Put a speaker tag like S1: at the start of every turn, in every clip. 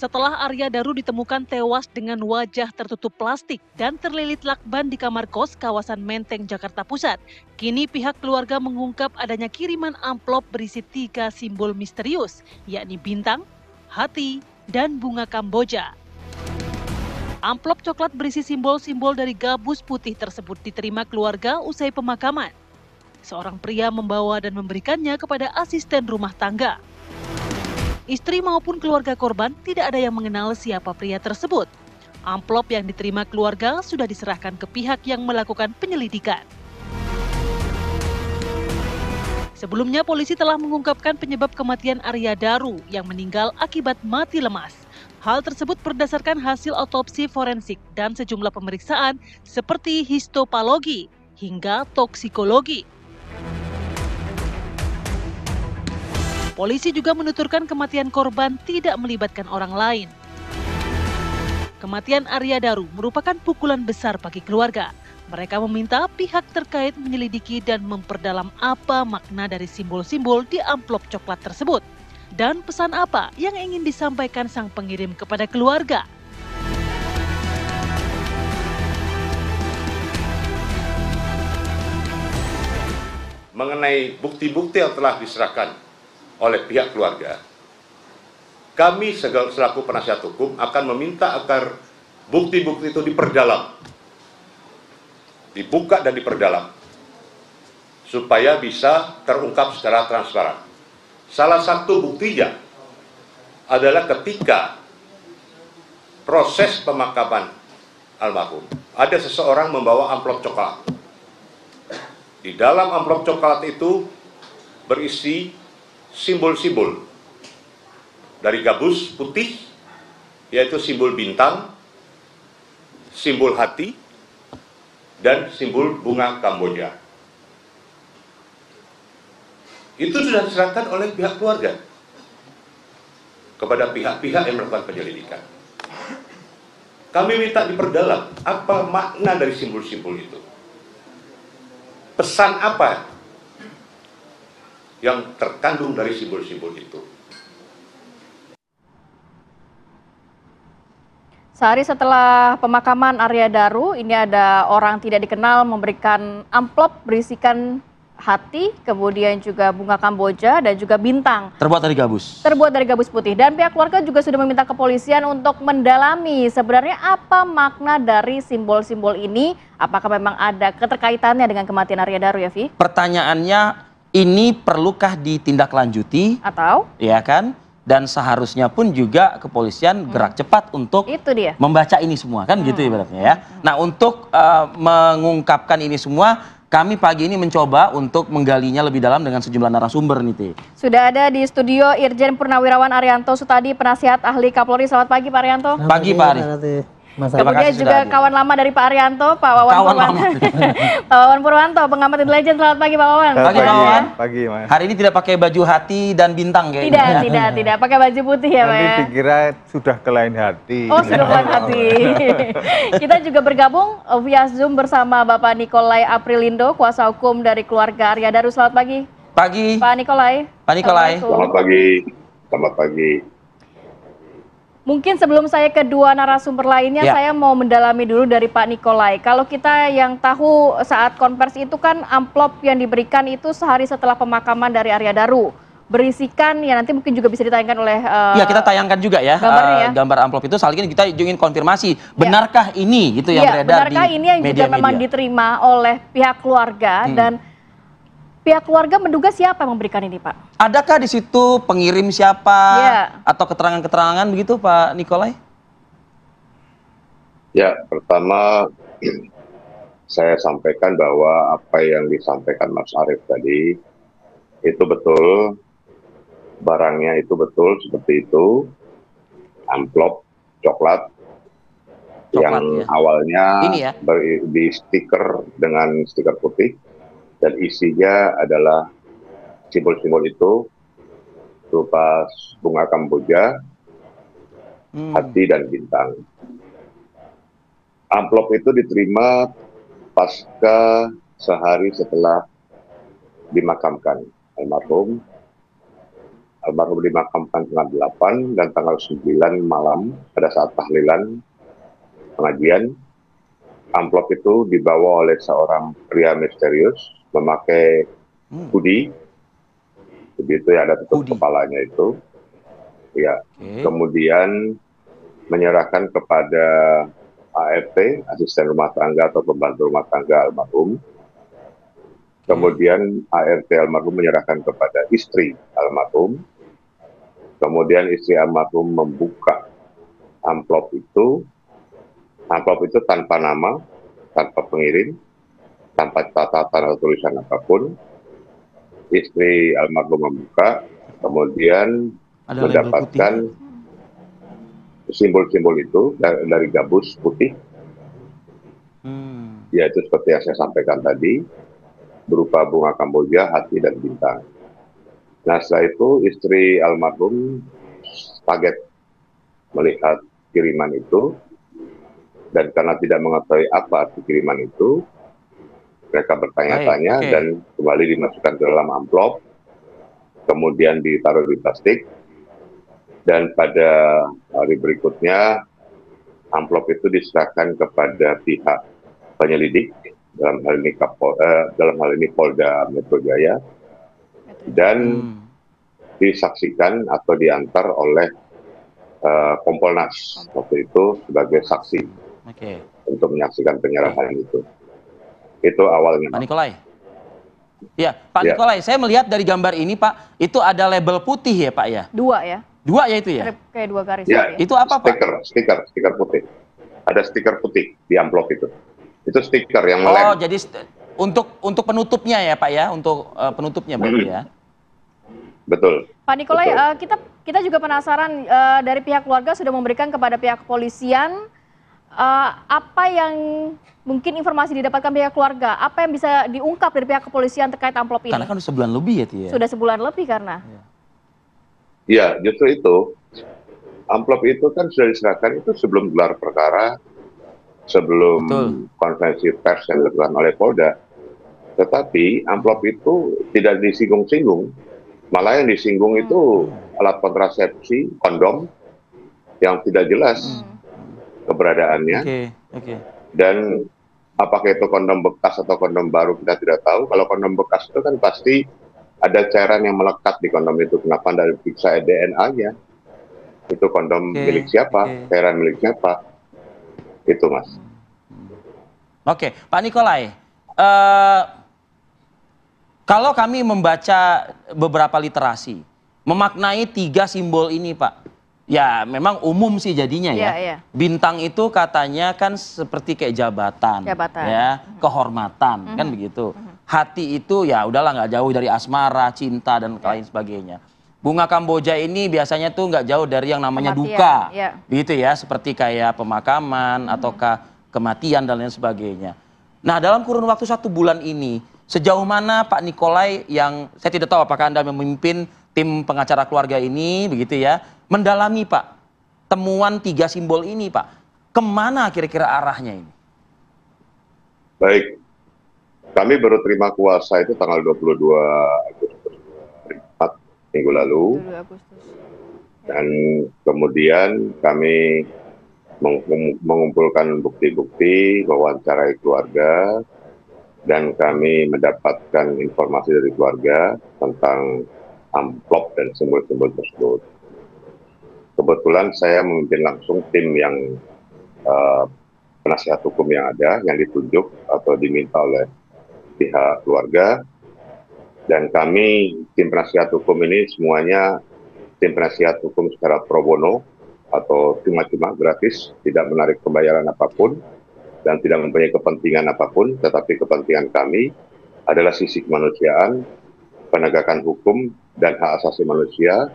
S1: Setelah Arya Daru ditemukan tewas dengan wajah tertutup plastik dan terlilit lakban di kamar kos kawasan Menteng, Jakarta Pusat, kini pihak keluarga mengungkap adanya kiriman amplop berisi 3 simbol misterius, yakni bintang, hati, dan bunga Kamboja. Amplop coklat berisi simbol-simbol dari gabus putih tersebut diterima keluarga usai pemakaman. Seorang pria membawa dan memberikannya kepada asisten rumah tangga. Istri maupun keluarga korban tidak ada yang mengenal siapa pria tersebut. Amplop yang diterima keluarga sudah diserahkan ke pihak yang melakukan penyelidikan. Sebelumnya polisi telah mengungkapkan penyebab kematian Arya Daru yang meninggal akibat mati lemas. Hal tersebut berdasarkan hasil otopsi forensik dan sejumlah pemeriksaan seperti histopatologi hingga toksikologi. Polisi juga menuturkan kematian korban tidak melibatkan orang lain. Kematian Arya Daru merupakan pukulan besar bagi keluarga. Mereka meminta pihak terkait menyelidiki dan memperdalam apa makna dari simbol-simbol di amplop coklat tersebut. Dan pesan apa yang ingin disampaikan sang pengirim kepada keluarga.
S2: Mengenai bukti-bukti yang telah diserahkan oleh pihak keluarga, kami selaku penasihat hukum akan meminta agar bukti-bukti itu diperdalam, dibuka dan diperdalam, supaya bisa terungkap secara transparan. Salah satu buktinya adalah ketika proses pemakaman almarhum, ada seseorang membawa amplop coklat. Di dalam amplop coklat itu berisi simbol-simbol dari gabus putih, yaitu simbol bintang, simbol hati, dan simbol bunga Kamboja. Itu sudah diserahkan oleh pihak keluarga kepada pihak-pihak yang melakukan penyelidikan. Kami minta diperdalam apa makna dari simbol-simbol itu. Pesan apa yang terkandung dari simbol-simbol itu.
S3: Sehari setelah pemakaman Arya Daru, ini ada orang tidak dikenal memberikan amplop berisikan hati, kemudian juga bunga Kamboja dan juga bintang.
S4: Terbuat dari gabus.
S3: Terbuat dari gabus putih. Dan pihak keluarga juga sudah meminta kepolisian untuk mendalami sebenarnya apa makna dari simbol-simbol ini. Apakah memang ada keterkaitannya dengan kematian Arya Daru, ya, Vi?
S4: Pertanyaannya, ini perlukah ditindaklanjuti?
S3: Atau?
S4: Ya kan? Dan seharusnya pun juga kepolisian gerak cepat untuk membaca ini semua, kan gitu ibaratnya ya. Nah, untuk mengungkapkan ini semua, kami pagi ini mencoba untuk menggalinya lebih dalam dengan sejumlah narasumber nih, Ti.
S3: Sudah ada di studio Irjen Purnawirawan Arianto Sutadi, penasihat ahli Kapolri. Selamat pagi, Pak Arianto.
S4: Pagi, Pak Ari.
S3: Kemudian juga kawan lama dari Pak Arianto, Pak Wawan Purwanto. Pak Wawan Purwanto, pengamat intelijen. Selamat pagi, Pak Wawan.
S4: Pagi, Pak Wawan.
S5: Pagi, Mas.
S4: Hari ini tidak pakai baju hati dan bintang kayaknya.
S3: Tidak. Pakai baju putih ya, Pak.
S5: Nanti dikira sudah ke lain hati.
S3: Oh, sudah ke lain hati. Kita juga bergabung via Zoom bersama Bapak Nikolai Aprilindo, kuasa hukum dari keluarga Arya Daru. Selamat pagi.
S4: Pagi.
S3: Pak Nikolai.
S4: Pak Nikolai.
S2: Selamat pagi. Selamat pagi.
S3: Mungkin sebelum saya ke dua narasumber lainnya, saya mau mendalami dulu dari Pak Nikolai. Kalau kita yang tahu saat konversi itu kan amplop yang diberikan itu sehari setelah pemakaman dari Arya Daru. Berisikan, ya nanti mungkin juga bisa ditayangkan oleh...
S4: Ya, kita tayangkan juga ya, gambar amplop itu. Soalnya kita ingin konfirmasi, benarkah ini gitu yang beredar di
S3: benarkah ini yang juga memang diterima oleh pihak keluarga dan... Pihak keluarga menduga siapa yang memberikan ini, Pak?
S4: Adakah di situ pengirim siapa atau keterangan-keterangan begitu, Pak Nikolai?
S6: Ya, pertama saya sampaikan bahwa apa yang disampaikan Mas Arief tadi itu betul, barangnya itu betul seperti itu, amplop coklat yang awalnya di stiker dengan stiker putih. Dan isinya adalah simbol-simbol itu berupa bunga Kamboja, hati, dan bintang. Amplop itu diterima pasca sehari setelah dimakamkan almarhum. almarhum dimakamkan tanggal 8 dan tanggal 9 malam pada saat tahlilan pengajian, amplop itu dibawa oleh seorang pria misterius memakai hoodie, begitu ya, ada tutup kepalanya itu, ya. Kemudian menyerahkan kepada ART, asisten rumah tangga atau pembantu rumah tangga almarhum. Kemudian ART almarhum menyerahkan kepada istri almarhum. Kemudian istri almarhum membuka amplop itu tanpa nama, tanpa pengirim, tanpa catatan atau tulisan apapun. Istri almarhum membuka, kemudian mendapatkan simbol-simbol itu dari gabus putih, yaitu seperti yang saya sampaikan tadi, berupa bunga Kamboja, hati, dan bintang. Nah, setelah itu istri almarhum kaget melihat kiriman itu, dan karena tidak mengetahui apa arti kiriman itu, mereka bertanya-tanya dan kembali dimasukkan ke dalam amplop, kemudian ditaruh di plastik, dan pada hari berikutnya amplop itu diserahkan kepada pihak penyelidik, dalam hal ini Polda Metro Jaya, dan disaksikan atau diantar oleh Kompolnas waktu itu sebagai saksi untuk menyaksikan penyerahan itu. Itu awalnya.
S4: Pak Nikolai. Ya, Pak Nikolai, saya melihat dari gambar ini, Pak, itu ada label putih ya, Pak ya?
S3: Dua ya?
S4: Dua ya itu ya?
S3: Kayak dua garis.
S6: Ya,
S4: itu apa, Pak?
S6: Stiker putih. Ada stiker putih di amplop itu. Itu stiker yang
S4: melem. Oh, jadi untuk penutupnya ya, Pak ya? Untuk penutupnya berarti ya?
S6: Betul.
S3: Pak Nikolai, kita juga penasaran, dari pihak keluarga sudah memberikan kepada pihak kepolisian apa yang mungkin informasi didapatkan pihak keluarga, apa yang bisa diungkap dari pihak kepolisian terkait amplop ini?
S4: Karena kan sudah sebulan lebih ya, Tia.
S3: Sudah sebulan lebih karena.
S6: Iya, justru itu. Amplop itu kan sudah diserahkan itu sebelum gelar perkara, sebelum konferensi pers yang dilakukan oleh Polda. Tetapi amplop itu tidak disinggung-singgung. Malah yang disinggung itu alat kontrasepsi, kondom, yang tidak jelas keberadaannya. Dan apakah itu kondom bekas atau kondom baru kita tidak tahu. Kalau kondom bekas itu kan pasti ada cairan yang melekat di kondom itu. Kenapa dari periksa DNA-nya? Itu kondom milik siapa? Cairan milik siapa? Itu, Mas.
S4: Oke, Pak Nikolai. Kalau kami membaca beberapa literasi, memaknai 3 simbol ini, Pak. Ya, memang umum sih jadinya ya. Bintang itu katanya kan seperti kayak jabatan. Ya, kehormatan, kan begitu. Hati itu ya udahlah, nggak jauh dari asmara, cinta, dan lain sebagainya. Bunga Kamboja ini biasanya tuh nggak jauh dari yang namanya duka. Begitu ya, seperti kayak pemakaman, ataukah kematian, dan lain sebagainya. Nah, dalam kurun waktu 1 bulan ini, sejauh mana Pak Nikolai, yang saya tidak tahu apakah Anda memimpin tim pengacara keluarga ini, begitu ya, mendalami Pak, temuan 3 simbol ini Pak, kemana kira-kira arahnya ini?
S6: Baik, kami baru terima kuasa itu tanggal 22 Agustus, minggu lalu. Dan kemudian kami mengumpulkan bukti-bukti, mewawancarai keluarga, dan kami mendapatkan informasi dari keluarga tentang amplop dan simbol-simbol tersebut. Kebetulan saya memimpin langsung tim yang penasihat hukum yang ada, yang ditunjuk atau diminta oleh pihak keluarga. Dan kami, tim penasihat hukum ini semuanya tim penasihat hukum secara pro bono atau cuma-cuma gratis, tidak menarik pembayaran apapun dan tidak mempunyai kepentingan apapun, tetapi kepentingan kami adalah sisi kemanusiaan, penegakan hukum dan hak asasi manusia,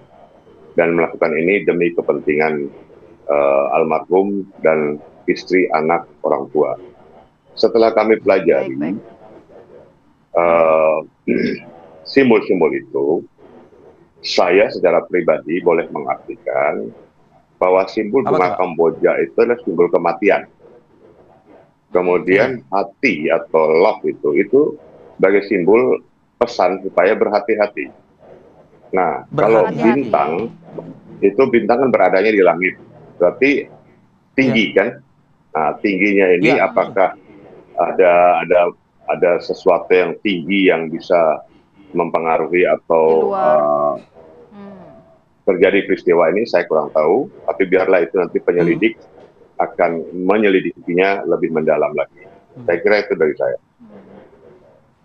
S6: dan melakukan ini demi kepentingan almarhum dan istri, anak, orang tua. Setelah kami pelajari simbol-simbol itu, saya secara pribadi boleh mengartikan bahwa simbol bunga Kamboja itu adalah simbol kematian. Kemudian hati atau love itu sebagai simbol pesan supaya berhati-hati. Nah, kalau bintang, itu bintang kan beradanya di langit. Berarti tinggi kan? Nah, tingginya ini apakah ada sesuatu yang tinggi yang bisa mempengaruhi atau terjadi peristiwa ini, saya kurang tahu. Tapi biarlah itu nanti penyelidik akan menyelidikinya lebih mendalam lagi. Saya kira itu dari saya.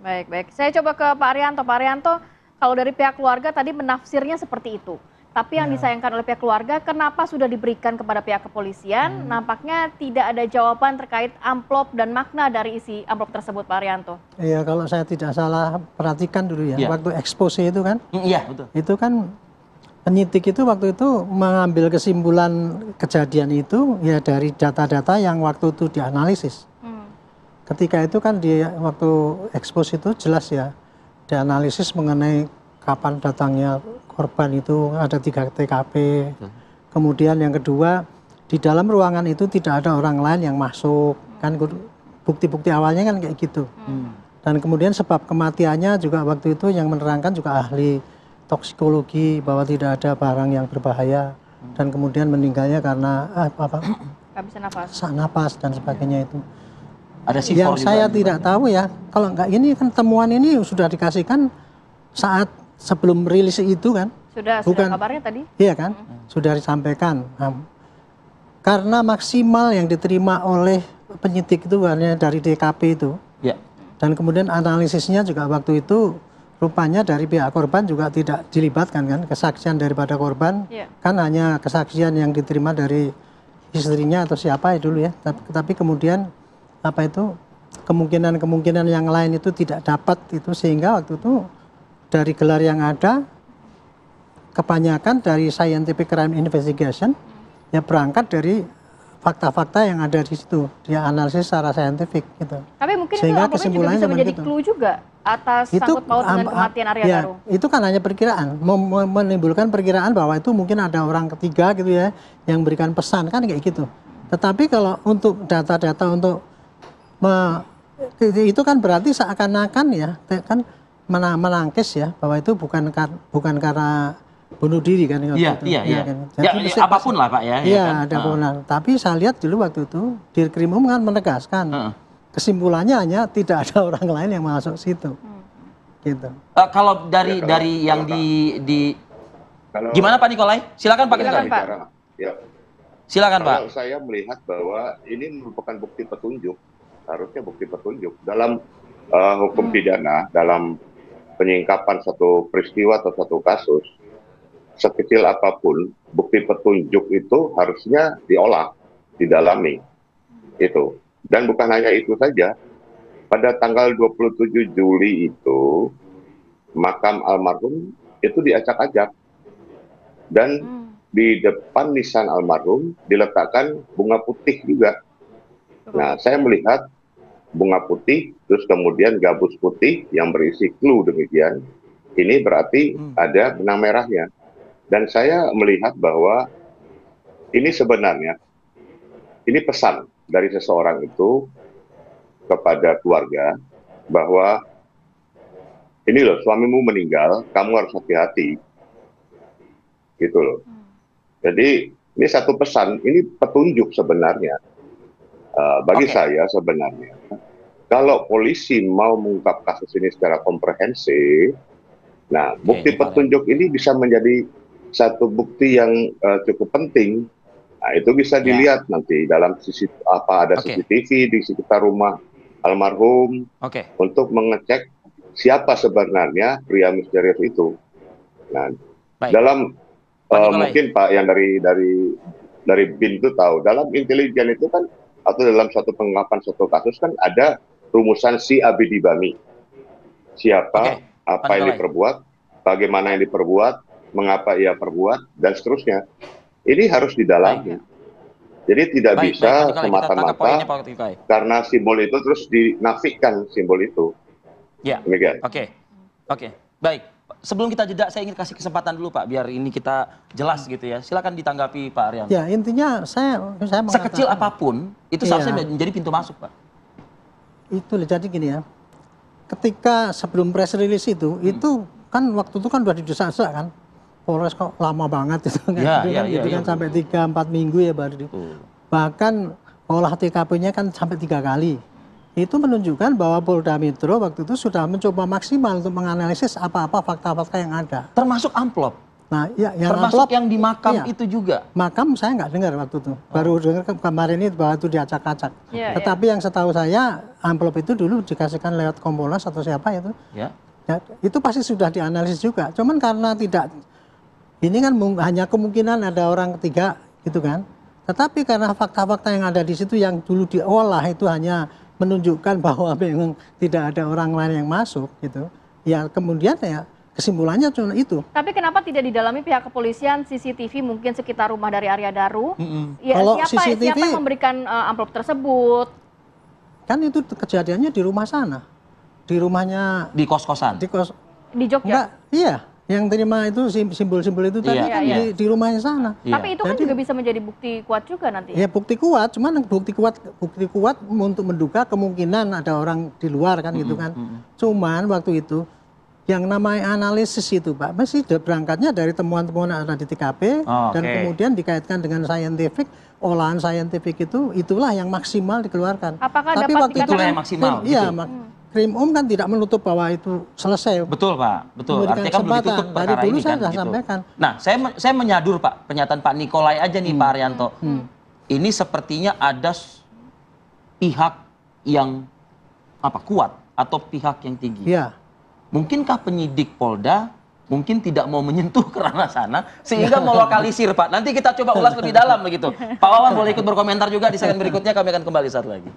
S3: Baik. Saya coba ke Pak Arianto. Pak Arianto, kalau dari pihak keluarga tadi menafsirnya seperti itu. Tapi yang disayangkan oleh pihak keluarga, kenapa sudah diberikan kepada pihak kepolisian, nampaknya tidak ada jawaban terkait amplop dan makna dari isi amplop tersebut, Pak Arianto.
S7: Iya, kalau saya tidak salah perhatikan dulu ya, waktu expose itu kan,
S4: betul.
S7: Itu kan penyidik itu waktu itu mengambil kesimpulan kejadian itu ya dari data-data yang waktu itu dianalisis. Ketika itu kan di waktu expose itu jelas ya, dianalisis mengenai kapan datangnya korban itu, ada 3 TKP. Kemudian yang kedua, di dalam ruangan itu tidak ada orang lain yang masuk. Kan bukti-bukti awalnya kan kayak gitu. Dan kemudian sebab kematiannya juga waktu itu yang menerangkan juga ahli toksikologi bahwa tidak ada barang yang berbahaya. Dan kemudian meninggalnya karena
S3: kehabisan
S7: napas dan sebagainya itu.
S4: Ada
S7: yang saya tidak tahu ya, kalau enggak ini kan temuan ini sudah dikasihkan saat sebelum rilis itu kan.
S3: Sudah kabarnya tadi?
S7: Iya kan, sudah disampaikan. Karena maksimal yang diterima oleh penyidik itu hanya dari DKP itu. Dan kemudian analisisnya juga waktu itu rupanya dari pihak korban juga tidak dilibatkan kan. Kesaksian daripada korban kan hanya kesaksian yang diterima dari istrinya atau siapa ya dulu ya. Tapi kemudian kemungkinan yang lain itu tidak dapat itu, sehingga waktu itu dari gelar yang ada kebanyakan dari scientific crime investigation ya berangkat dari fakta-fakta yang ada di situ, dia analisis secara saintifik gitu.
S3: Tapi mungkin
S7: sehingga
S3: itu kesimpulannya juga bisa menjadi clue juga atas sangkut paut dengan kematian Arya Daru.
S7: Itu kan hanya perkiraan, menimbulkan perkiraan bahwa itu mungkin ada orang ketiga gitu ya yang berikan pesan kan kayak gitu. Tetapi kalau untuk data-data untuk itu kan berarti seakan-akan ya kan menangkis ya bahwa itu bukan karena bunuh diri kan.
S4: Iya.
S7: Kan.
S4: Jadi, apapun lah Pak ya.
S7: Iya, ada benar. Tapi saya lihat dulu waktu itu Dirkrimum kan menegaskan kesimpulannya hanya tidak ada orang lain yang masuk situ. Gitu.
S4: Kalau dari yang gimana Pak Nikolai? Silakan Pak Nikolai. Silakan Pak.
S6: Kalau saya melihat bahwa ini merupakan bukti petunjuk, harusnya bukti petunjuk dalam hukum pidana, dalam penyingkapan satu peristiwa atau satu kasus, sekecil apapun, bukti petunjuk itu harusnya diolah, didalami. Itu. Dan bukan hanya itu saja, pada tanggal 27 Juli itu, makam almarhum itu diacak-acak. Dan di depan nisan almarhum diletakkan bunga putih juga. Nah, saya melihat bunga putih, terus kemudian gabus putih yang berisi clue demikian. Ini berarti ada benang merahnya. Dan saya melihat bahwa ini sebenarnya, ini pesan dari seseorang itu kepada keluarga, bahwa ini loh, suamimu meninggal, kamu harus hati-hati. Gitu loh. Jadi ini satu pesan, ini petunjuk sebenarnya. Bagi saya sebenarnya, kalau polisi mau mengungkap kasus ini secara komprehensif, nah bukti petunjuk ini bisa menjadi satu bukti yang cukup penting. Nah itu bisa dilihat nanti dalam ada CCTV di sekitar rumah almarhum untuk mengecek siapa sebenarnya pria misterius itu. Nah dalam mungkin Pak yang dari BIN itu tahu, dalam intelijen itu kan atau dalam suatu pengungkapan suatu kasus kan ada rumusan si abidi bami. Siapa, apa yang diperbuat, bagaimana yang diperbuat, mengapa ia perbuat, dan seterusnya. Ini harus didalami. Jadi tidak bisa semata-mata karena simbol itu terus dinafikan simbol itu.
S4: Ya.
S6: Demikian.
S4: Oke. Baik. Sebelum kita jeda, saya ingin kasih kesempatan dulu Pak, biar ini kita jelas gitu ya. Silakan ditanggapi Pak Arianto.
S7: Ya intinya saya
S4: sekecil apapun itu seharusnya menjadi pintu masuk Pak. Itu
S7: jadi gini ya. Ketika sebelum press release itu kan waktu itu kan udah didesak-desak kan. Polres kok lama banget itu kan. Itu kan sampai 3-4 minggu ya baru. Bahkan olah TKP-nya kan sampai 3 kali. Itu menunjukkan bahwa Polda Metro waktu itu sudah mencoba maksimal untuk menganalisis apa-apa fakta-fakta yang ada.
S4: Termasuk amplop.
S7: Nah, ya, yang
S4: termasuk
S7: amplop,
S4: yang di makam
S7: iya.
S4: itu juga.
S7: Makam saya nggak dengar waktu itu. Baru dengar kemarin ini bahwa itu diacak-acak. Tetapi yang setahu saya amplop itu dulu dikasihkan lewat Kompolnas atau siapa itu. Ya, itu pasti sudah dianalisis juga. Cuman karena tidak, ini kan hanya kemungkinan ada orang ketiga gitu kan. Tetapi karena fakta-fakta yang ada di situ yang dulu diolah itu hanya menunjukkan bahwa memang tidak ada orang lain yang masuk gitu. Ya kemudian ya kesimpulannya cuma itu.
S3: Tapi kenapa tidak didalami pihak kepolisian CCTV mungkin sekitar rumah dari Arya Daru? Ya,
S7: kalau
S3: siapa yang memberikan amplop tersebut?
S7: Kan itu kejadiannya di rumah sana. Di rumahnya
S4: di kos-kosan.
S3: Di Jogja.
S7: Enggak, iya. Yang terima itu simbol-simbol itu tadi kan di rumahnya sana.
S3: Tapi itu kan juga bisa menjadi bukti kuat juga nanti.
S7: Ya bukti kuat, cuman bukti kuat untuk menduga kemungkinan ada orang di luar kan gitu kan. Cuman waktu itu yang namanya analisis itu Pak, masih berangkatnya dari temuan-temuan yang ada di TKP dan kemudian dikaitkan dengan saintifik, olahan saintifik itu itulah yang maksimal dikeluarkan.
S3: Apakah
S7: tapi
S3: dapat
S7: waktu itu
S4: itulah yang maksimal?
S7: Iya, Krim kan tidak menutup bahwa itu selesai.
S4: Betul Pak, betul. Artinya kan belum ditutup perkara
S7: dari dulu
S4: ini
S7: saya
S4: kan.
S7: sudah
S4: Gitu.
S7: sampaikan.
S4: Nah, saya menyadur Pak, pernyataan Pak Nikolai aja nih Pak Arianto. Ini sepertinya ada pihak yang kuat atau pihak yang tinggi.
S7: Iya.
S4: Mungkinkah penyidik Polda mungkin tidak mau menyentuh ke ranah sana sehingga melokalisir Pak. Nanti kita coba ulas lebih dalam begitu. Pak Wawan boleh ikut berkomentar juga di segmen berikutnya, kami akan kembali saat lagi.